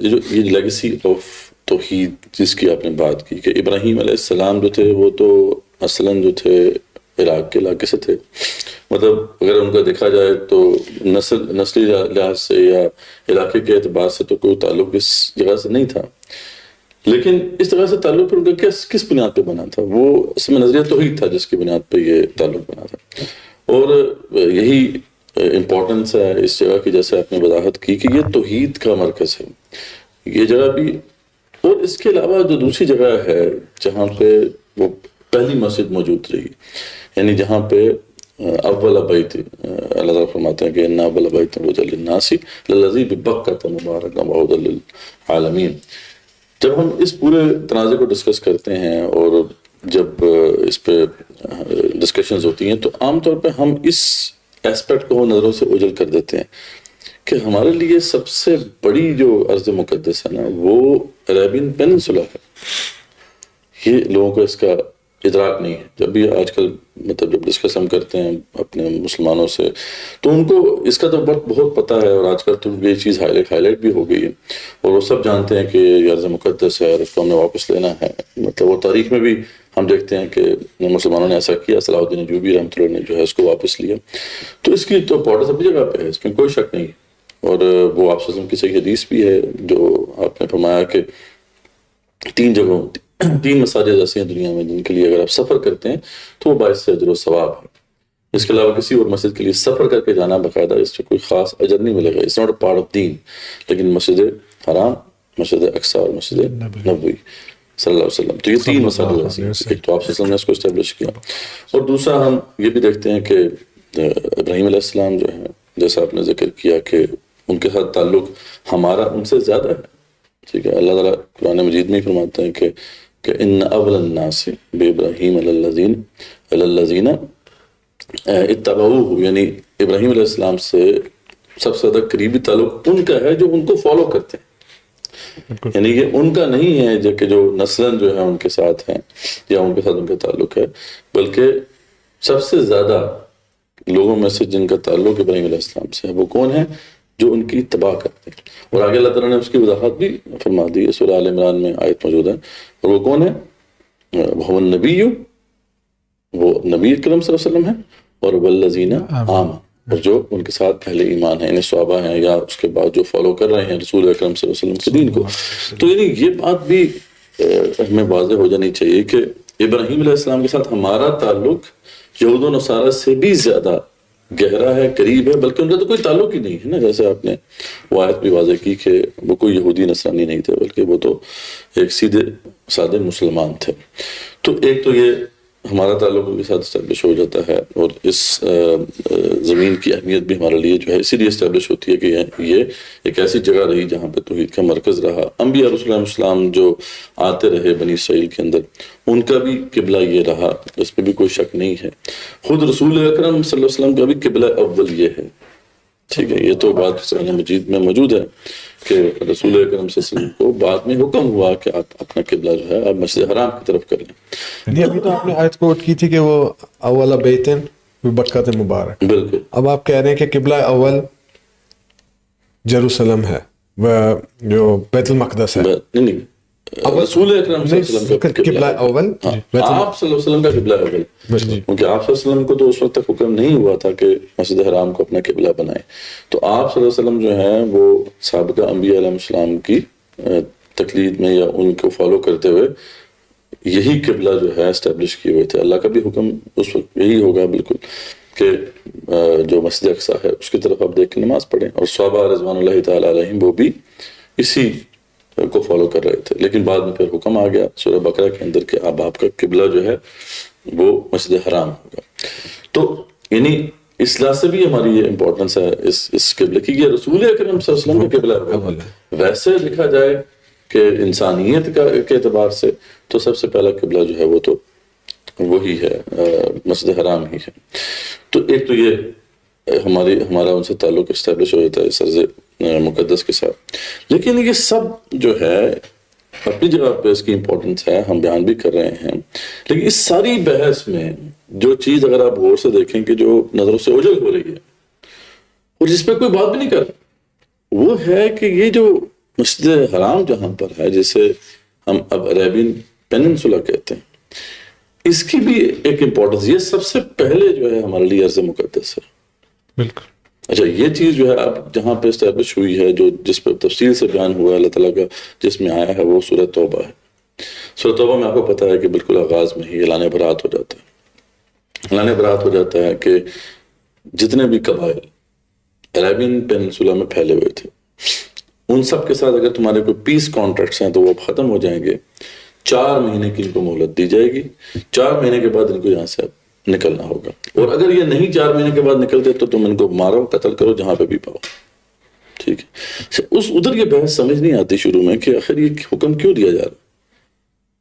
یہ legacy of توحید جس کی آپ نے بات کی کہ ابراہیم علیہ السلام جو تھے وہ تو اصلاً جو تھے عراق کے علاقے سے تھے، مطلب اگر ان کا دیکھا جائے تو نسلی لحاظ سے یا علاقے کے اعتبار سے تو کوئی تعلق اس جگہ سے نہیں تھا، لیکن اس طرح سے تعلق پھر ان کا کس بنیاد پہ بنا تھا؟ وہ اس میں نظریہ توحید تھا جس کی بنیاد پہ یہ تعلق بنا تھا، اور یہی امپورٹنس ہے اس جگہ کی، جیسے آپ نے وضاحت کی کہ یہ توحید کا مرکز ہے یہ جگہ بھی۔ اور اس کے علاوہ جو دوسری جگہ ہے جہاں پہ وہ پہلی مسجد موجود رہی، یعنی جہاں پہ اول بیت، اللہ تعالیٰ فرماتے ہیں کہ اِنَّ أَوَّلَ بَيْتٍ وُضِعَ لِلنَّاسِ لَلَّذِي بِبَكَّةَ مُبَارَكًا وَهُدًى لِلْعَالَمِينَ۔ جب ہم اس پورے تناظر کو ڈسکس کرتے ہیں اور جب اس پہ ڈسکشنز ہوتی ہیں تو عام طور پہ ہم اس ایسپیکٹ کو نظروں سے اوجھل کر دیتے ہیں کہ ہمارے لیے سب سے بڑی جو ارض مقدس ہے نا وہ عربین پیننسولا ہے۔ یہ لوگوں کو اس کا ادراک نہیں ہے۔ جب بھی آج کل مطلب جب ڈسکس ہم کرتے ہیں اپنے مسلمانوں سے تو ان کو اس کا تو بہت پتہ ہے، اور آج کل تو یہ چیز ہائی لائٹ بھی ہو گئی ہے، اور وہ سب جانتے ہیں کہ یہ ارض مقدس ہے اور اس کو ہم نے واپس لینا ہے۔ مطلب وہ تاریخ میں بھی ہم دیکھتے ہیں کہ مسلمانوں نے ایسا کیا، صلاح الدین ایوبی رحمۃ اللہ نے جو ہے اس کو واپس لیا، تو اس کی تو امپورٹنس اپنی جگہ پہ ہے، اس میں کوئی شک نہیں۔ اور وہ آپ وسلم کی صحیح حدیث بھی ہے جو آپ نے فرمایا کہ 3 مساجد ایسی ہیں دنیا میں جن کے لیے اگر آپ سفر کرتے ہیں تو وہ باعث اجر و ثواب ہے۔ اس کے علاوہ کسی اور مسجد کے لیے سفر کر کے جانا باقاعدہ اس سے کوئی خاص اجر نہیں ملے گا، it's not a part of دین۔ لیکن مسجد حرام، مسجد اقصی اور مسجد نبوی صلی اللہ علیہ وسلم، تو یہ 3 مساجد ایسی ہیں۔ ایک تو آپ صلی اللہ علیہ وسلم نے اس کو اسٹیبلش کیا، اور دوسرا ہم یہ بھی دیکھتے ہیں کہ ابراہیم علیہ السلام جو ہیں، جیسا آپ نے ذکر کیا کہ ان کے ساتھ تعلق ہمارا ان سے زیادہ ہے، ٹھیک ہے۔ اللہ تعالیٰ قرآن مجید میں ہی فرماتے ہیں کہ ان اول الناس بابراہیم الذین اتبعوہ، یعنی ابراہیم علیہ السلام سے سب سے زیادہ قریبی تعلق ان کا ہے جو ان کو فالو کرتے ہیں، یعنی یہ ان کا نہیں ہے جو کہ جو نسلاً جو ہے ان کے ساتھ ہیں یا ان کے ساتھ ان کا تعلق ہے، بلکہ سب سے زیادہ لوگوں میں سے جن کا تعلق ابراہیم علیہ السلام سے ہے وہ کون ہے؟ جو ان کی اتباع کرتے ہیں۔ اور آگے اللہ تعالیٰ نے اس کی وضاحت بھی فرما دی ہے، سورہ آل عمران میں آیت موجود ہے، اور وہ کون ہے؟ وہ نبی، وہ نبی اکرم صلی اللہ علیہ وسلم ہے، اور والذین آمنوا، اور جو ان کے ساتھ اہل ایمان ہیں، یعنی صحابہ ہیں یا اس کے بعد جو فالو کر رہے ہیں رسول اکرم صلی اللہ علیہ وسلم کے دین کو۔ تو یعنی یہ بات بھی ہمیں واضح ہو جانی چاہیے کہ ابراہیم علیہ السلام کے ساتھ ہمارا تعلق یہود و نصارہ سے بھی زیادہ گہرا ہے، قریب ہے، بلکہ ان کا تو کوئی تعلق ہی نہیں ہے نا، جیسے آپ نے وہ آیت بھی واضح کی کہ وہ کوئی یہودی نصرانی نہیں تھے، بلکہ وہ تو ایک سیدھے سادے مسلمان تھے۔ تو ایک تو یہ ہمارا تعلق ان کے ساتھ اسٹیبلش ہو جاتا ہے، اور اس زمین کی اہمیت بھی ہمارے لیے جو ہے اسی لیے اسٹیبلش ہوتی ہے کہ یہ ایک ایسی جگہ رہی جہاں پہ توحید کا مرکز رہا۔ انبیاء رسول اللہ علیہ وسلم جو آتے رہے بنی اسرائیل کے اندر، ان کا بھی قبلہ یہ رہا، اس میں بھی کوئی شک نہیں ہے۔ خود رسول اکرم صلی اللہ علیہ وسلم کا بھی قبلہ اول یہ ہے، ٹھیک ہے۔ یہ تو بات قرآن مجید میں موجود ہے کہ رسول اکرم صلی اللہ علیہ وسلم کو بعد میں حکم ہوا کہ آپ اپنا قبلہ جو ہے آپ مسجد حرام کی طرف کر لیں۔ ابھی تو آپ نے آیت کوٹ کی تھی کہ وہ اول بیت ببکۃ مبارک، بالکل۔ اب آپ کہہ رہے ہیں کہ قبلہ اول جیروسلم ہے، جو بیت المقدس ہے۔ نہیں، رسول اکرم صلی اللہ علیہ وسلم کا قبلہ اول، آپ صلی اللہ علیہ وسلم کا قبلہ اول، کیونکہ آپ صلی اللہ علیہ وسلم کو تو اس وقت تک حکم نہیں ہوا تھا کہ مسجد حرام کو اپنا قبلہ بنائیں، تو آپ صلی اللہ علیہ وسلم جو ہیں وہ سابقہ انبیاء علیہ السلام کی تقلید میں یا ان کو فالو کرتے ہوئے یہی قبلہ جو ہے اسٹیبلش کیے ہوئے تھے۔ اللہ کا بھی حکم اس وقت یہی ہوگا بالکل کہ جو مسجد اقصی ہے اس کی طرف آپ دیکھ کے نماز پڑھیں، اور صحابہ رضوان اللہ تعالیٰ علیہم وہ بھی اسی کو فالو کر رہے تھے۔ لیکن بعد میں پھر حکم آ گیا سورہ بقرہ کے اندر کہ اب آپ کا قبلہ جو ہے وہ مسجد حرام ہوگا۔ تو یعنی اس لحاظ سے بھی ہماری یہ امپورٹنس ہے اس قبلے کی، یہ رسول اکرم صلی اللہ علیہ وسلم کا قبلہ ہے۔ ویسے دیکھا جائے کہ انسانیت کے اعتبار سے تو سب سے پہلا قبلہ جو ہے وہ تو وہی ہے، مسجد حرام ہی ہے۔ تو ایک تو یہ ہمارا ان سے تعلق اسٹیبلش ہو جاتا ہے اس ارض مقدس کے ساتھ۔ لیکن یہ سب جو ہے اپنی جگہ پہ اس کی امپورٹنس ہے، ہم بیان بھی کر رہے ہیں، لیکن اس ساری بحث میں جو چیز اگر آپ غور سے دیکھیں کہ جو نظروں سے اوجھل ہو رہی ہے اور جس پہ کوئی بات بھی نہیں کر رہا، وہ ہے کہ یہ جو مسجد حرام جہاں پر ہے جسے ہم اب عربین پیننسولا کہتے ہیں، اس کی بھی ایک امپورٹنس، یہ سب سے پہلے جو ہے ہمارے لیے ارض مقدس ہے. بالکل. اچھا یہ چیز جو ہے اب جہاں پہ اسٹیبلش ہوئی ہے، جو جس پر تفصیل سے بیان ہوا ہے اللہ تعالیٰ کا، جس میں آیا ہے وہ سورہ توبہ ہے. سورہ توبہ میں آپ کو پتا ہے کہ بالکل آغاز میں ہی اعلان برات ہو جاتا ہے. اعلان برات ہو جاتا ہے کہ جتنے بھی قبائل عربین پیننسولا میں پھیلے ہوئے تھے، ان سب کے ساتھ اگر تمہارے کوئی پیس کانٹریکٹس ہیں تو وہ ختم ہو جائیں گے. 4 مہینے کی ان کو مہلت دی جائے گی. 4 مہینے کے بعد ان کو یہاں سے نکلنا ہوگا، اور اگر یہ نہیں 4 مہینے کے بعد نکلتے تو تم ان کو مارو، قتل کرو جہاں پہ بھی پاؤ. ٹھیک ہے. ادھر یہ بحث سمجھ نہیں آتی شروع میں کہ آخر یہ حکم کیوں دیا جا رہا ہے،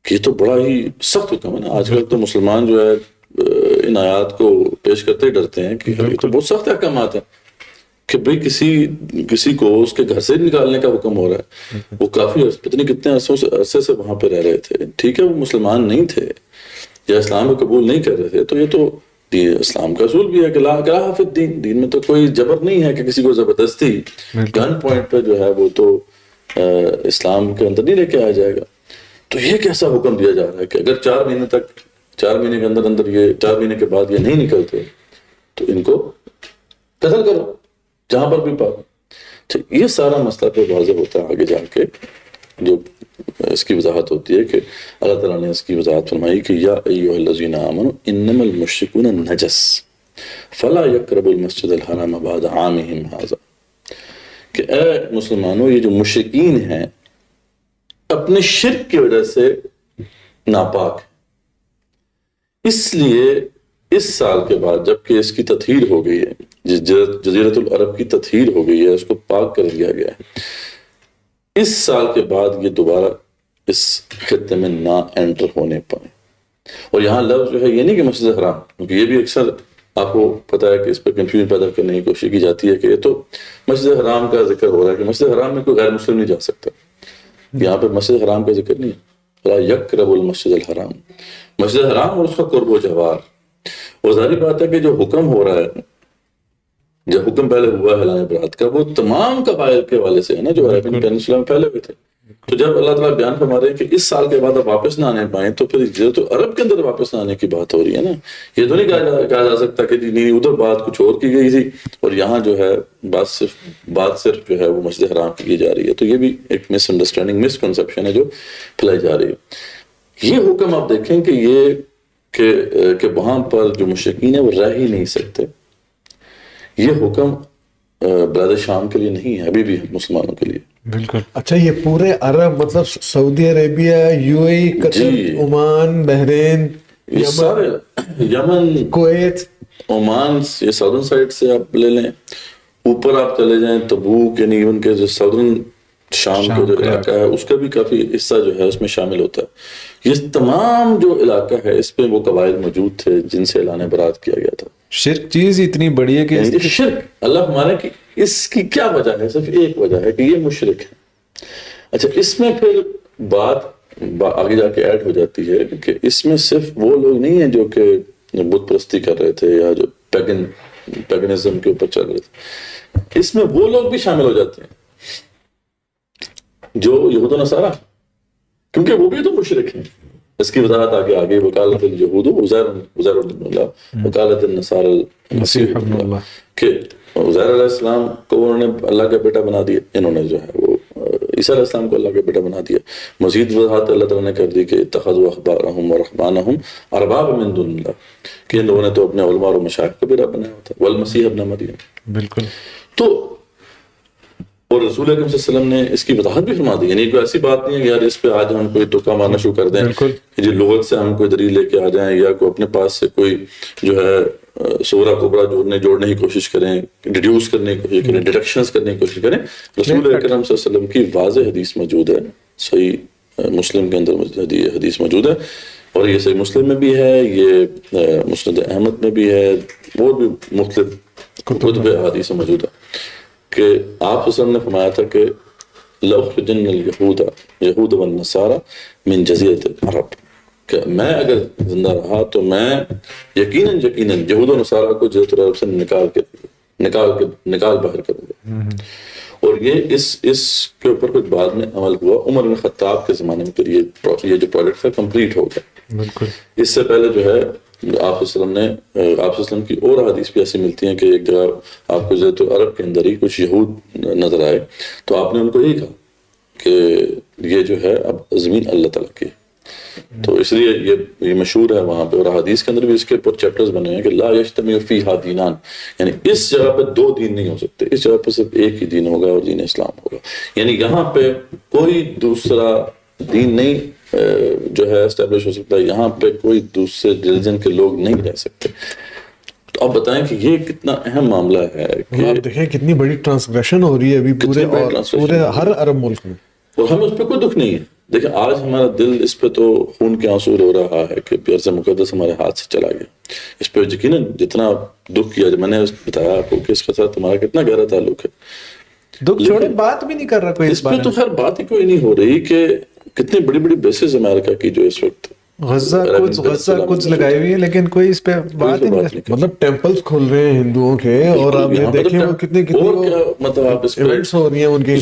کہ یہ تو بڑا ہی سخت حکم ہے نا. آج کل تو مسلمان جو ہے ان آیات کو پیش کرتے ہی ڈرتے ہیں کہ یہ تو بہت سخت احکامات ہیں، کہ بھئی کسی کو اس کے گھر سے نکالنے کا حکم ہو رہا ہے. وہ کافی پتہ نہیں کتنے عرصے سے وہاں پہ رہ رہے تھے. ٹھیک ہے وہ مسلمان نہیں تھے یا اسلام کو قبول نہیں کر رہے تھے، تو یہ تو اسلام کا اصول بھی ہے کہ لا اکراہ فی الدین، دین میں تو کوئی جبر نہیں ہے کہ کسی کو زبردستی گن پوائنٹ پہ جو ہے وہ تو اسلام کے اندر نہیں لے کے آیا جائے گا. تو یہ کیسا حکم دیا جا رہا ہے کہ اگر 4 مہینے کے اندر یہ 4 مہینے کے بعد یہ نہیں نکلتے تو ان کو قتل کرو جہاں پر بھی پاؤ. یہ سارا مسئلہ پہ واضح ہوتا ہے آگے جا کے، جو اس کی وضاحت ہوتی ہے کہ اللہ تعالیٰ نے اس کی وضاحت فرمائی کہ یا ایھا الذین آمنوا انما المشرکون نجس فلا یقربوا المسجد الحرام بعد عامہم ھذا، کہ اے مسلمانوں یہ جو مشرکین ہیں اپنے شرک کی وجہ سے ناپاک ہیں، اس لیے اس سال کے بعد جب کہ اس کی تطہیر ہو گئی ہے، جزیرۃ العرب کی تطہیر ہو گئی ہے، اس کو پاک کر دیا گیا ہے، اس سال کے بعد یہ دوبارہ اس خطے میں نہ انٹر ہونے پائیں. اور یہاں لفظ جو ہے یہ نہیں کہ مسجد حرام، کیونکہ یہ بھی اکثر آپ کو پتا ہے کہ اس پر کنفیوژن پیدا کرنے کی کوشش کی جاتی ہے کہ یہ تو مسجد حرام کا ذکر ہو رہا ہے کہ مسجد حرام میں کوئی غیر مسلم نہیں جا سکتا. یہاں پہ مسجد حرام کا ذکر نہیں ہے. لا یقربوا المسجد الحرام، مسجد حرام اور اس کا قرب و جوار. اور ظاہری بات ہے کہ جو حکم ہو رہا ہے، جو حکم پہلے ہوا ہے اعلان برات کا، وہ تمام قبائل کے حوالے سے ہے نا جو عربین پیننسولا میں پھیلے ہوئے تھے. تو جب اللہ تعالیٰ بیان فرما رہے ہیں کہ اس سال کے بعد آپ واپس نہ آنے پائیں، تو پھر جزیرۃ العرب کے اندر واپس نہ آنے کی بات ہو رہی ہے نا. یہ تو نہیں کہا جا سکتا کہ نہیں ادھر بات کچھ اور کی گئی تھی اور یہاں جو ہے بات صرف جو ہے وہ مسجد حرام کی جا رہی ہے. تو یہ بھی ایک مس انڈرسٹینڈنگ، مس کنسیپشن ہے جو پھیلائی جا رہی ہے. یہ حکم آپ دیکھیں کہ یہ کہ وہاں پر جو مشرکین ہیں وہ رہ ہی نہیں سکتے. یہ حکم بلاد شام کے لیے نہیں ہے، ابھی بھی مسلمانوں کے لیے. بالکل. اچھا یہ پورے عرب مطلب سعودی عربیہ، یو اے ای، قطر، عمان، بحرین، یمن، کویت، عمان، یہ ساؤدرن سائڈ سے آپ لے لیں، اوپر آپ چلے جائیں تبوک، یعنی ایون کے جو ساؤدرن شام کا جو علاقہ ہے اس کا بھی کافی حصہ جو ہے اس میں شامل ہوتا ہے. یہ تمام جو علاقہ ہے اس پہ وہ قبائل موجود تھے جن سے اعلان برات کیا گیا تھا. شرک چیز اتنی بڑی ہے کہ شرک اللہ ہمارے کی اس کی کیا وجہ ہے؟ صرف ایک وجہ ہے کہ یہ مشرک ہے. اچھا اس میں پھر بات آگے جا کے ایڈ ہو جاتی ہے کہ اس میں صرف وہ لوگ نہیں ہیں جو کہ بت پرستی کر رہے تھے یا جو پیگنزم کے اوپر چل رہے تھے، اس میں وہ لوگ بھی شامل ہو جاتے ہیں جو یہود و نصارہ، کیونکہ وہ بھی تو مشرک ہیں. اس کی وضاحت آگے وکالت الجہود عزیر ابن اللہ، وکالت النصارى المسیح ابن اللہ، کہ عزیر علیہ السلام کو انہوں نے اللہ کا بیٹا بنا دیا، انہوں نے جو ہے وہ عیسیٰ علیہ السلام کو اللہ کا بیٹا بنا دیا. مزید وضاحت اللہ تعالیٰ نے کر دی کہ اتخذوا احبارهم ورهبانهم اربابا من دون اللہ، کہ ان لوگوں نے تو اپنے علماء اور مشائخ کو بیٹا بنایا ہوتا ہے، والمسیح ابن مریم. بالکل. تو اور رسول اکرم صلی اللہ علیہ وسلم نے اس کی وضاحت بھی فرما دی. یعنی کوئی ایسی بات نہیں ہے کہ یار اس پہ آج ہم کوئی تکا مارنا شروع کر دیں کہ جی لغت سے ہم کوئی دلیل لے کے آ جائیں یا کوئی اپنے پاس سے کوئی جو ہے صغرا کبرا جوڑنے کی کوشش کریں، ڈیڈیوس کرنے کی کوشش کریں، ڈیڈکشنز کرنے کی کوشش کریں. رسول اکرم صلی اللہ علیہ وسلم کی واضح حدیث موجود ہے، صحیح مسلم کے اندر حدیث موجود ہے، اور یہ صحیح مسلم میں بھی ہے، یہ مسند احمد میں بھی ہے، اور بھی مختلف کتب حدیث موجود ہے کہ آپ وسلم نے فرمایا تھا کہ لَأُخْرِجَنَّ الْيَهُودَ وَالنَّصَارَى مِنْ جَزِيرَةِ الْعَرَبِ، کہ میں اگر زندہ رہا تو میں یقیناً یہود و نصارہ کو جزیرۃ العرب سے نکال باہر کروں گا. اور یہ اس کے اوپر کچھ بعد میں عمل ہوا. عمر بن خطاب کے زمانے میں پھر یہ جو پروجیکٹ ہے کمپلیٹ ہو گیا. بالکل. اس سے پہلے جو ہے آپ صلی اللہ علیہ وسلم کی اور حدیث بھی ایسی ملتی ہیں کہ ایک جگہ آپ کو جزیرۃ العرب کے اندر ہی کچھ یہود نظر آئے تو آپ نے ان کو یہی کہا کہ یہ جو ہے اب زمین اللہ تعالیٰ کی. تو اس لیے یہ مشہور ہے وہاں پہ, اور حدیث کے اندر بھی اس کے اوپر چیپٹرز بنے ہیں کہ لا یجتمع فیہا دینان, یعنی اس جگہ پہ دو دین نہیں ہو سکتے, اس جگہ پہ صرف ایک ہی دین ہوگا اور دین اسلام ہوگا. یعنی یہاں پہ کوئی دوسرا دین نہیں جو ہے اسٹیبلش ہو سکتا ہے, یہاں پہ کوئی دوسرے ریلیجن کے لوگ نہیں رہ سکتے. تو آپ بتائیں کہ یہ کتنا اہم معاملہ ہے کہ آپ دیکھیں کتنی بڑی ٹرانسگریشن ہو رہی ہے ابھی پورے ہر عرب ملک میں, اور ہمیں اس پہ کوئی دکھ نہیں ہے. دیکھیں آج ہمارا دل اس پہ تو خون کے آنسو رو رہا ہے کہ پیارس مقدس ہمارے ہاتھ سے چلا گیا. اس پہ یقیناً جتنا دکھ کیا, میں نے بتایا آپ کو کہ اس کے ساتھ تمہارا کتنا گہرا تعلق ہے. دکھ چھوڑے بات بھی نہیں کر رہا کوئی اس پہ, تو خیر بات ہی کوئی نہیں ہو رہی کہ کتنی بڑی بڑی بیسز امریکہ کی جو اس وقت غزہ کچھ لگائی ہوئی ہے, لیکن کوئی اس پہ بات ہی نہیں. مطلب ٹیمپلز کھول رہے ہیں ہندوؤں کے, اور آپ یہ دیکھیں وہ کتنے مطلب آپ اس ایونٹس ہو رہی ہیں ان کی.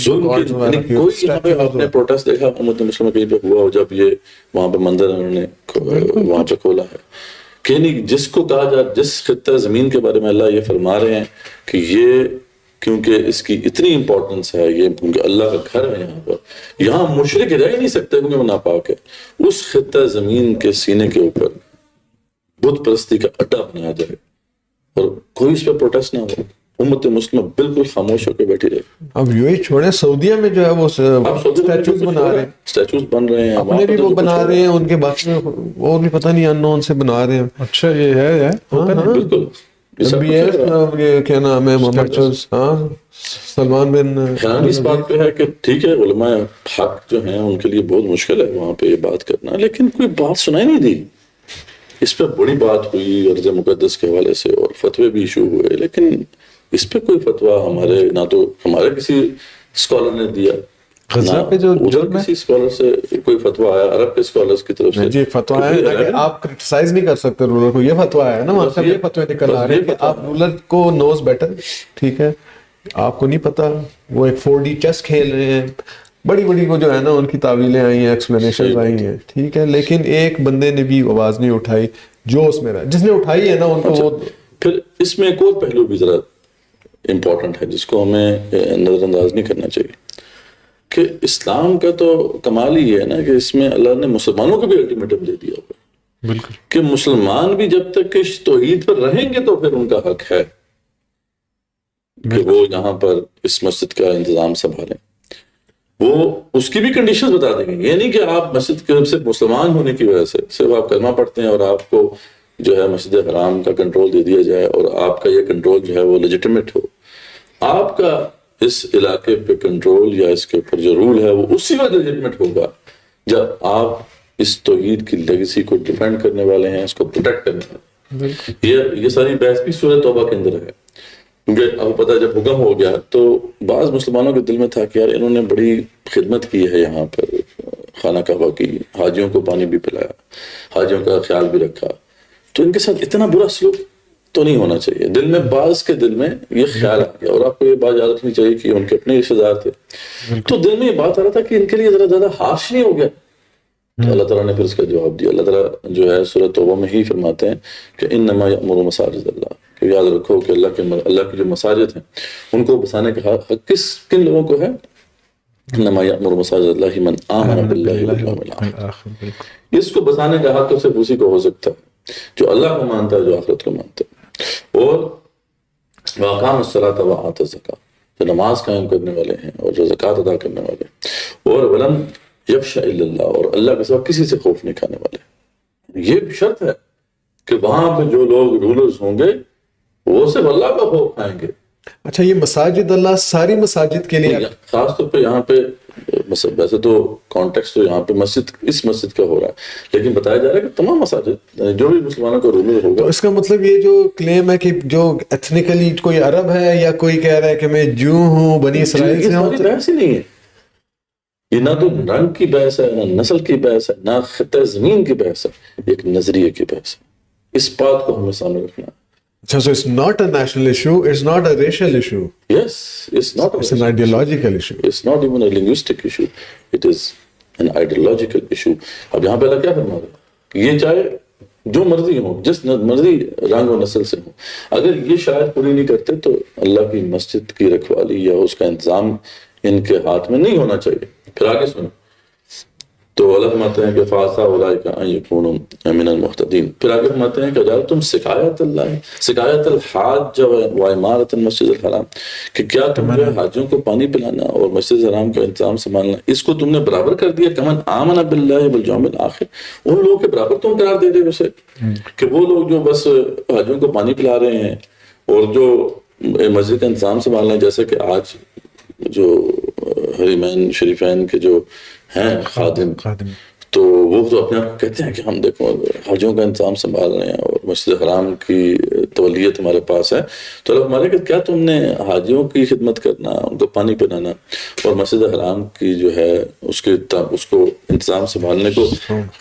کوئی یہاں پہ آپ نے پروٹیسٹ دیکھا امت مسلمہ کہیں پہ ہوا ہو جب یہ وہاں پہ مندر انہوں نے وہاں پہ کھولا ہے کہ نہیں, جس کو کہا جائے جس خطہ زمین کے بارے میں اللہ یہ فرما رہے ہیں کہ یہ کیونکہ اس کی اتنی امپورٹنس ہے, یہ کیونکہ اللہ کا گھر ہے یہاں پر, یہاں مشرک رہ ہی نہیں سکتے کیونکہ وہ ناپاک ہے, اس خطہ زمین کے سینے کے اوپر بت پرستی کا اڈا بنایا جائے اور کوئی اس پہ پروٹیسٹ نہ ہو. امت مسلمہ بالکل خاموش ہو کے بیٹھی رہے. اب یہی چھوڑیں, سعودیہ میں جو ہے وہ اسٹیچوز بنا رہے ہیں, اسٹیچوز بن رہے ہیں, اپنے بھی وہ بنا رہے ہیں, ان کے بعد میں اور بھی پتہ نہیں انون سے بنا رہے ہیں. اچھا یہ ہے بالکل. کیا نام ہے, محمد سلمان بن. اس بات پہ ہے کہ ٹھیک ہے علماء حق جو ہیں ان کے لیے بہت مشکل ہے وہاں پہ یہ بات کرنا, لیکن کوئی بات سنائی نہیں دی. اس پہ بڑی بات ہوئی عرض مقدس کے حوالے سے اور فتوے بھی ایشو ہوئے, لیکن اس پہ کوئی فتویٰ ہمارے نہ تو ہمارے کسی اسکالر نے دیا, غزہ پہ جو کسی اسکالر سے کوئی فتویٰ آیا عرب کے اسکالرز کی طرف سے. جی فتویٰ ہے کہ آپ کرٹیسائز نہیں کر سکتے رولر کو, یہ فتویٰ ہے نا وہاں سے, یہ فتوے نکل آ رہے ہیں کہ آپ رولر کو نوز بیٹر, ٹھیک ہے آپ کو نہیں پتا, وہ ایک 4D چیس کھیل رہے ہیں, بڑی بڑی وہ جو ہے نا ان کی تعویلیں آئی ہیں, ایکسپلینیشنز آئی ہیں, ٹھیک ہے, لیکن ایک بندے نے بھی آواز نہیں اٹھائی جو اس میں رہا, جس نے اٹھائی ہے نا ان کو وہ. پھر اس میں ایک اور پہلو بھی ذرا امپورٹنٹ ہے جس کو ہمیں نظر انداز نہیں کرنا چاہیے کہ اسلام کا تو کمال ہی ہے نا کہ اس میں اللہ نے مسلمانوں کو بھی الٹیمیٹم دے دیا ہوگا. بالکل. کہ مسلمان بھی جب تک کہ توحید پر رہیں گے تو پھر ان کا حق ہے کہ وہ یہاں پر اس مسجد کا انتظام سنبھالیں. وہ اس کی بھی کنڈیشنز بتا دیں گے, یہ نہیں کہ آپ مسجد کے صرف مسلمان ہونے کی وجہ سے صرف آپ کلمہ پڑھتے ہیں اور آپ کو جو ہے مسجد حرام کا کنٹرول دے دیا جائے اور آپ کا یہ کنٹرول جو ہے وہ لیجیٹمیٹ ہو. آپ کا اس علاقے پہ کنٹرول یا اس کے اوپر جو رول ہے وہ اسی وقت لیجیٹمیٹ ہوگا جب آپ اس توحید کی لیگیسی کو ڈیفینڈ کرنے والے ہیں, اس کو پروٹیکٹ کرنے والے ہیں. یہ ساری بحث بھی سورہ توبہ کے اندر ہے, کیونکہ آپ پتہ جب حکم ہو گیا تو بعض مسلمانوں کے دل میں تھا کہ یار انہوں نے بڑی خدمت کی ہے یہاں پر خانہ کعبہ کی, حاجیوں کو پانی بھی پلایا, حاجیوں کا خیال بھی رکھا, تو ان کے ساتھ اتنا برا سلوک تو نہیں ہونا چاہیے. دل میں بعض کے دل میں یہ خیال آ گیا, اور آپ کو یہ بات یاد رکھنی چاہیے کہ ان کے اپنے رشتہ دار تھے, تو دل میں یہ بات آ رہا تھا کہ ان کے لیے ذرا زیادہ ہارش نہیں ہو گیا. تو اللہ تعالیٰ نے پھر اس کا جواب دیا. اللہ تعالیٰ جو ہے سورۃ توبہ میں ہی فرماتے ہیں کہ انما یأمر مساجد اللہ, کہ یاد رکھو کہ اللہ کی جو مساجد ہیں ان کو بسانے کا حق کن لوگوں کو ہے. انما یأمر مساجد اللہ من آمن باللہ والیوم الآخر, اس کو بسانے کا حق تو صرف اسی کو ہو سکتا ہے جو اللہ کو مانتا ہے, جو آخرت کو مانتا ہے. اور وَأَقَامَ الصَّلَاةَ وَآتَى الزَّكَاةَ, جو نماز قائم کرنے والے ہیں اور جو زکوٰۃ ادا کرنے والے ہیں, اور وَلَمْ يَخْشَ إِلَّا اللَّهَ, اور اللہ کے سوا کسی سے خوف نہیں کھانے والے. یہ شرط ہے کہ وہاں پہ جو لوگ رولرز ہوں گے وہ صرف اللہ کا خوف کھائیں گے. اچھا یہ مساجد اللہ ساری مساجد کے لیے, خاص طور پہ یہاں پہ ویسے تو کانٹیکسٹ تو یہاں پہ اس مسجد کا ہو رہا ہے, لیکن بتایا جا رہا ہے کہ تمام مساجد جو بھی مسلمانوں کا رولر ہوگا. تو اس کا مطلب یہ جو کلیم ہے کہ جو ایتھنیکلی کوئی عرب ہے یا کوئی کہہ رہا ہے کہ میں جو ہوں بنی اسرائیل سے ہوں, بحث ہی نہیں ہے. یہ نہ تو رنگ کی بحث ہے, نہ نسل کی بحث ہے, نہ خطہ زمین کی بحث ہے, ایک نظریے کی بحث ہے. اس بات کو ہمیں سامنے رکھنا ہے. So it's not a national issue, it's not a racial issue, Yes, it's not. it's an ideological issue. It's not even a linguistic issue. It is an ideological issue. اب یہاں پہ اللہ کیا فرما رہا ہے کہ یہ چاہے جو مرضی ہو، جس مرضی رنگ و نسل سے ہو، اگر یہ شاید پوری نہیں کرتے تو اللہ کی مسجد کی رکھوالی یا اس کا انتظام ان کے ہاتھ میں نہیں ہونا چاہیے. پھر آگے سنو تو اللہ فرماتے ہیں کہ فَعَسَىٰ أُولَٰئِكَ أَن يَكُونُوا مِنَ الْمُهْتَدِينَ. پھر آگے فرماتے ہیں کہ اجعلتم سقایۃ اللہ سقایۃ الحاج وعمارۃ المسجد الحرام، کہ کیا تم جو حاجیوں کو پانی پلانا اور مسجد الحرام کا انتظام سنبھالنا اس کو تم نے برابر کر دیا کمن آمن باللہ والیوم الآخر، ان لوگوں کے برابر تم قرار دے دے اسے کہ وہ لوگ جو بس حاجیوں کو پانی پلا رہے ہیں اور جو مسجد کا انتظام سنبھال رہے ہیں، جیسے کہ آج جو حرمین شریفین کے جو ہیں خادم تو وہ تو اپنے آپ کو کہتے ہیں کہ ہم دیکھو حاجیوں کا انتظام سنبھال رہے ہیں اور مسجد حرام کی تولیت ہمارے پاس ہے. تو اللہ ہمارے کہ کیا تم نے حاجیوں کی خدمت کرنا، ان کو پانی پلانا اور مسجد حرام کی جو ہے اس کو انتظام سنبھالنے کو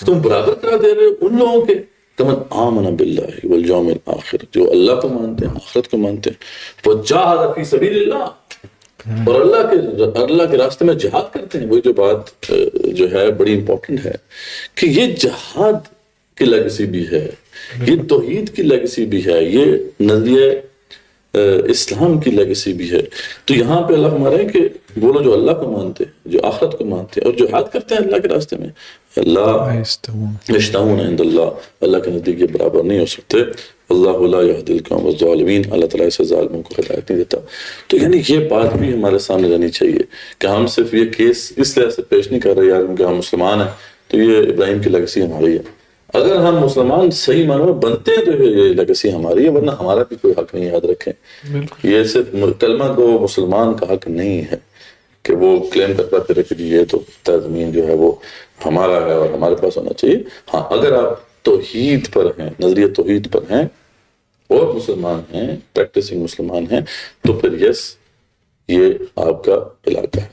تم برابر کرا دے رہے ہو ان لوگوں کے کمن آمن باللہ والیوم الآخر، جو اللہ کو مانتے ہیں، آخرت کو مانتے ہیں، وجاہد فی سبیل اللہ، اور اللہ کے راستے میں جہاد کرتے ہیں. وہی جو بات جو ہے بڑی امپورٹنٹ ہے کہ یہ جہاد کی لیگسی بھی ہے، یہ توحید کی لیگسی بھی ہے، یہ نظریہ اسلام کی لیگسی بھی ہے. تو یہاں پہ اللہ ہمارے کہ وہ لوگ جو اللہ کو مانتے ہیں، جو آخرت کو مانتے ہیں اور جو جہاد کرتے ہیں اللہ کے راستے میں، اللہ یشتہون عند اللہ، اللہ کے نزدیک یہ برابر نہیں ہو سکتے. اللہ لا یہدی القوم الظالمین، اللہ تعالیٰ ایسے ظالموں کو ہدایت نہیں دیتا. تو یعنی یہ بات بھی ہمارے سامنے رہنی چاہیے کہ ہم صرف یہ کیس اس طرح سے پیش نہیں کر رہے یار کیونکہ ہم مسلمان ہیں تو یہ ابراہیم کی لیگسی ہماری ہے. اگر ہم مسلمان صحیح معنوں میں بنتے ہیں تو یہ لیگسی ہماری ہے، ورنہ ہمارا بھی کوئی حق نہیں. یاد رکھیں یہ صرف کلمہ کو مسلمان کا حق نہیں ہے کہ وہ کلیم کرتا پھر کہ یہ تو زمین جو ہے وہ ہمارا ہے اور ہمارے پاس ہونا چاہیے. ہاں اگر آپ توحید پر ہیں، نظریہ توحید پر ہیں اور مسلمان ہیں، پریکٹسنگ مسلمان ہیں، تو پھر یس یہ آپ کا علاقہ ہے.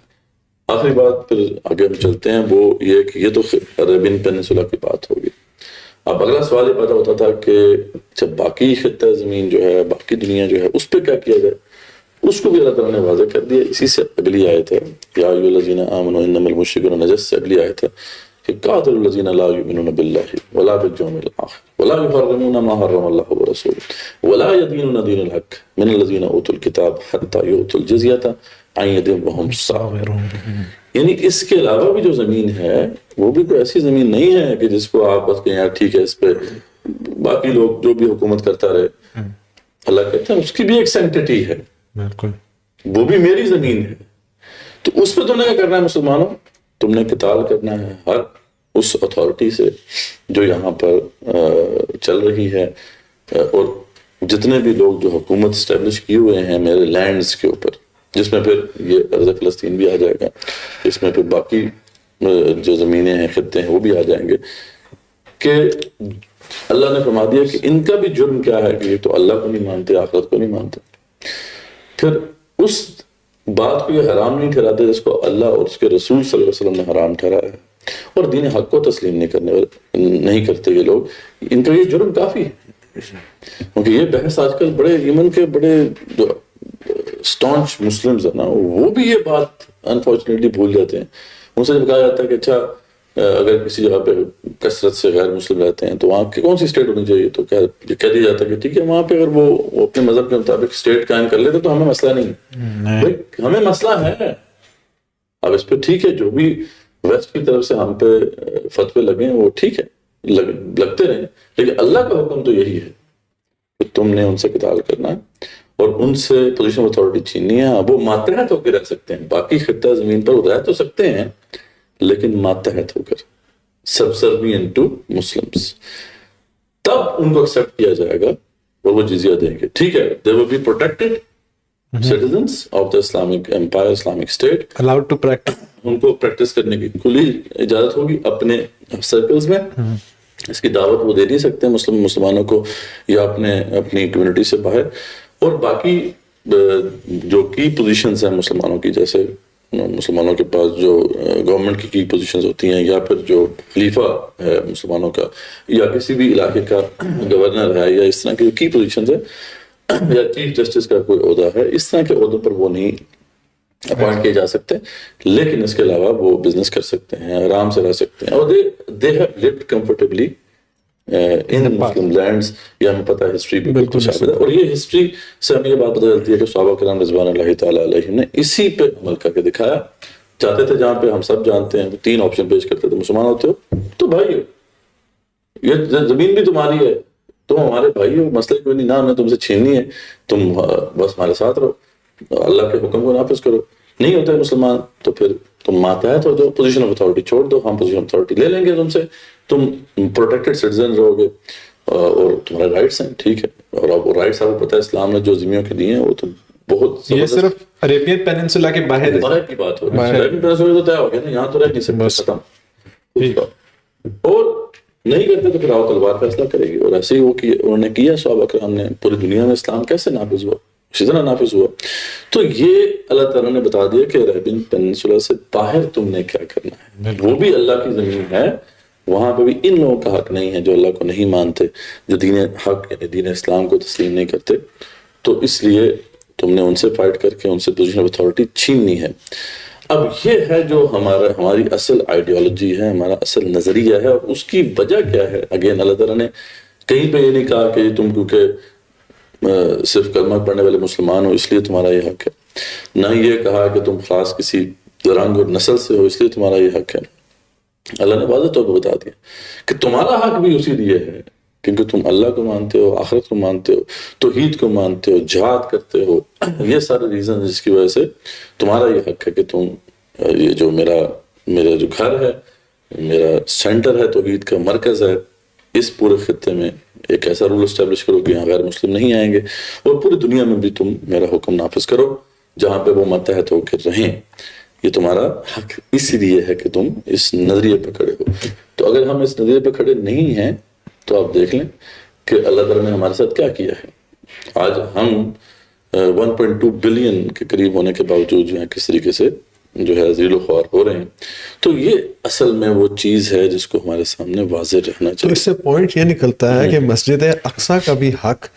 آخری بات پھر آگے ہم چلتے ہیں وہ یہ کہ یہ تو عربین پیننسولا کی بات ہوگی. اب اگلا سوال یہ پیدا ہوتا تھا کہ جب باقی خطہ زمین جو ہے، باقی دنیا جو ہے، اس پہ کیا کیا جائے، اس کو بھی اللہ تعالیٰ نے واضح کر دیا. اسی سے اگلی آیت ہے یا ایھا الذین آمنوا انما المشرکون نجس سے اگلی آیت ہے کہ قاتلوا الذین لا یؤمنون باللہ ولا بالیوم الآخر ولا یحرمون ما حرم اللہ ورسولہ ولا یدینون دین الحق من الذین اوتوا الکتاب حتی یؤتوا الجزیۃ عن ید وہم صاغرون. یعنی اس کے علاوہ بھی جو زمین ہے وہ بھی کوئی ایسی زمین نہیں ہے کہ جس کو آپ بس کہیں یار ٹھیک ہے اس پہ باقی لوگ جو بھی حکومت کرتا رہے. اللہ کہتا ہے اس کی بھی ایک سینکٹیٹی ہے، بالکل وہ بھی میری زمین ہے. تو اس پہ تم نے کیا کرنا ہے مسلمانوں؟ تم نے قتال کرنا ہے ہر اس اتھارٹی سے جو یہاں پر چل رہی ہے، اور جتنے بھی لوگ جو حکومت اسٹیبلش کیے ہوئے ہیں میرے لینڈز کے اوپر، جس میں پھر یہ ارض فلسطین بھی آ جائے گا، اس میں پھر باقی جو زمینیں ہیں، خطے ہیں، وہ بھی آ جائیں گے. کہ اللہ نے فرما دیا کہ ان کا بھی جرم کیا ہے کہ یہ تو اللہ کو نہیں مانتے، آخرت کو نہیں مانتے. پھر اس بات کو یہ حرام نہیں ٹھہراتے جس کو اللہ اور اس کے رسول صلی اللہ علیہ وسلم نے حرام ٹھہرایا ہے، اور دین حق کو تسلیم نہیں کرتے یہ لوگ. ان کا یہ جرم کافی ہے، کیونکہ یہ بحث آج کل بڑے یمن کے بڑے جو اسٹانچ مسلمز ہیں نا، وہ بھی یہ بات انفارچونیٹلی بھول جاتے ہیں. ان سے جب کہا جاتا ہے کہ اچھا اگر کسی جگہ پہ کثرت سے غیر مسلم رہتے ہیں تو وہاں کی کون سی اسٹیٹ ہونی چاہیے، تو کیا کہہ دیا جاتا ہے کہ ٹھیک ہے وہاں پہ اگر وہ اپنے مذہب کے مطابق اسٹیٹ قائم کر لیتے تو ہمیں مسئلہ نہیں. بھائی ہمیں مسئلہ ہے. اب اس پہ ٹھیک ہے جو بھی ویسٹ کی طرف سے ہم پہ فتوے لگے ہیں وہ ٹھیک ہے، لگتے رہیں، لیکن اللہ کا حکم تو یہی ہے کہ تم نے ان سے قتال کرنا ہے اور ان سے پوزیشن آف اتھارٹی چھیننی ہے. وہ ماتحت ہو کے رہ سکتے ہیں، باقی خطہ زمین پر رہ تو سکتے ہیں لیکن ماتحت ہو کر، سبسروینٹ ٹو مسلمز. تب ان کو ایکسیپٹ کیا جائے گا اور وہ جزیہ دیں گے. ٹھیک ہے، they will be protected citizens of the Islamic Empire, Islamic State, allowed to practice. ان کو پریکٹس کرنے کی کھلی اجازت ہوگی اپنے سرکلز میں. اس کی دعوت وہ دے نہیں سکتے مسلمانوں کو یا اپنی کمیونٹی سے باہر. اور باقی جو کی پوزیشنز ہیں مسلمانوں کی، جیسے مسلمانوں کے پاس جو گورنمنٹ کی پوزیشنز ہوتی ہیں، یا پھر جو خلیفہ ہے مسلمانوں کا، یا کسی بھی علاقے کا گورنر ہے، یا اس طرح کی کی پوزیشنز ہیں، یا چیف جسٹس کا کوئی عہدہ ہے، اس طرح کے عہدوں پر وہ نہیں اپوائنٹ کیے جا سکتے، لیکن اس کے علاوہ وہ بزنس کر سکتے ہیں، آرام سے رہ سکتے ہیں، اور they have lived comfortably in Muslim lands. یہ ہمیں پتہ ہے ہسٹری بھی بالکل ثابت ہے، اور یہ ہسٹری سے ہمیں یہ بات پتہ چلتی ہے کہ صحابہ کرام رضوان اللہ تعالیٰ علیہم نے اسی پہ عمل کر کے دکھایا. چاہتے تھے جہاں پہ ہم سب جانتے ہیں، 3 آپشن پیش کرتے تھے: مسلمان ہوتے ہو تو بھائی ہو، یہ زمین بھی تمہاری ہے، تم ہمارے بھائی ہو، مسئلہ کوئی نہیں، نہ ہم نے تم سے چھیننی ہے، تم بس ہمارے ساتھ رہو، اللہ کے حکم کو نافذ کرو. نہیں ہوتے مسلمان تو پھر تم ماتحت ہو جاؤ، پوزیشن آف اتھارٹی چھوڑ دو، ہم پوزیشن آف اتھارٹی لے لیں گے تم سے، تم پروٹیکٹڈ سٹیزن رہو گے اور تمہارے رائٹس ہیں، ٹھیک ہے. اور اب رائٹس آپ کو پتہ ہے اسلام نے جو ذمیوں کے دیے ہیں وہ تو بہت، یہ صرف عربین پیننسولا کے باہر کی بات ہو رہی ہے، عربین پیننسولا تو طے ہو گیا نا، یہاں تو رہ نہیں سکتے، ختم. اور نہیں کرتے تو پھر آؤ تلوار فیصلہ کرے گی. اور ایسے ہی وہ انہوں نے کیا، صحابہ کرام نے. پوری دنیا میں اسلام کیسے نافذ ہوا؟ اسی طرح نافذ ہوا. تو یہ اللہ تعالیٰ نے بتا دیا کہ عربین پیننسولا سے باہر تم نے کیا کرنا ہے، وہ بھی اللہ کی زمین ہے، وہاں پہ بھی ان لوگوں کا حق نہیں ہے جو اللہ کو نہیں مانتے، جو دین حق یعنی دین اسلام کو تسلیم نہیں کرتے. تو اس لیے تم نے ان سے فائٹ کر کے ان سے پوزیشن آف اتھارٹی چھیننی ہے. اب یہ ہے جو ہماری اصل آئیڈیالوجی ہے، ہمارا اصل نظریہ ہے. اور اس کی وجہ کیا ہے؟ اگین اللہ تعالیٰ نے کہیں پہ یہ نہیں کہا کہ تم کیونکہ صرف کلمہ پڑھنے والے مسلمان ہو اس لیے تمہارا یہ حق ہے، نہ یہ کہا کہ تم خاص کسی رنگ اور نسل سے ہو اس لیے تمہارا یہ حق ہے. اللہ نے واضح طور پہ بتا دیا کہ تمہارا حق بھی اسی لیے ہے کیونکہ تم اللہ کو مانتے ہو، آخرت کو مانتے ہو، توحید کو مانتے ہو، جہاد کرتے ہو. یہ سارے ریزن جس کی وجہ سے تمہارا یہ حق ہے کہ تم یہ جو میرا جو گھر ہے، میرا سینٹر ہے، توحید کا مرکز ہے، اس پورے خطے میں ایک ایسا رول اسٹیبلش کرو کہ یہاں غیر مسلم نہیں آئیں گے، اور پوری دنیا میں بھی تم میرا حکم نافذ کرو جہاں پہ وہ متحد ہو کے رہیں. یہ تمہارا حق اسی لیے ہے کہ تم اس نظریے پہ کھڑے ہو. تو اگر ہم اس نظریے پہ کھڑے نہیں ہیں تو آپ دیکھ لیں کہ اللہ تعالیٰ نے ہمارے ساتھ کیا کیا ہے. آج ہم 1.2 بلین کے قریب ہونے کے باوجود جو ہے کس طریقے سے جو ہے ذلیل و خوار ہو رہے ہیں. تو یہ اصل میں وہ چیز ہے جس کو ہمارے سامنے واضح رہنا چاہیے. تو اس سے پوائنٹ یہ نکلتا ہے کہ مسجد اقصیٰ کا بھی حق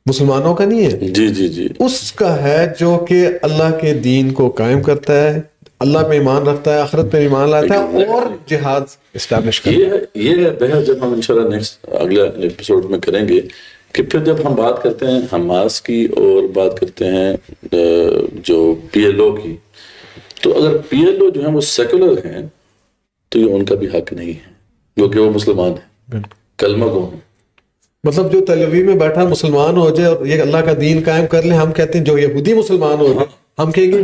مسلمانوں کا نہیں ہے، جی جی جی، اس کا ہے جو کہ اللہ کے دین کو قائم کرتا ہے، اللہ پہ ایمان رکھتا ہے، آخرت پہ ایمان لاتا ہے اور جہاد اسٹیبلش کرتا ہے. یہ بہت جب ہم انشاءاللہ نیکسٹ اگلا ایپیسوڈ میں کریں گے کہ پھر جب ہم بات کرتے ہیں حماس کی اور بات کرتے ہیں جو پی ایل او کی، تو اگر پی ایل او جو ہیں وہ سیکولر ہیں تو یہ ان کا بھی حق نہیں ہے کیونکہ وہ مسلمان ہیں، کلمہ گو ہیں. مطلب جو تل اویو میں بیٹھا مسلمان ہو جائے اور یہ اللہ کا دین قائم کر لیں، ہم کہتے ہیں جو یہودی مسلمان ہو جائے ہم کہیں گے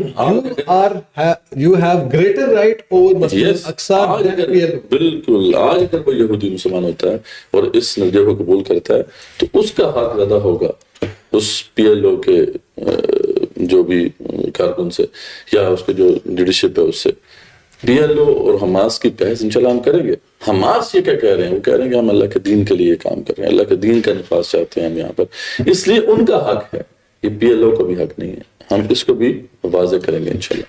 you have greater right over مسجد اقصیٰ. بالکل. آج اگر کوئی یہودی مسلمان ہوتا ہے اور اس نظریے کو قبول کرتا ہے تو اس کا حق زیادہ ہوگا اس پی ایل او کے جو بھی کارکن سے یا اس کے جو لیڈرشپ ہے اس سے. پی ایل او اور حماس کی بحث انشاءاللہ ہم کریں گے. حماس یہ کیا کہہ رہے ہیں؟ وہ کہہ رہے ہیں کہ ہم اللہ کے دین کے لیے کام کر رہے ہیں، اللہ کے دین کا نفاذ چاہتے ہیں ہم یہاں پر، اس لیے ان کا حق ہے. یہ پی ایل او کا بھی حق نہیں ہے. ہم اس کو بھی واضح کریں گے انشاءاللہ.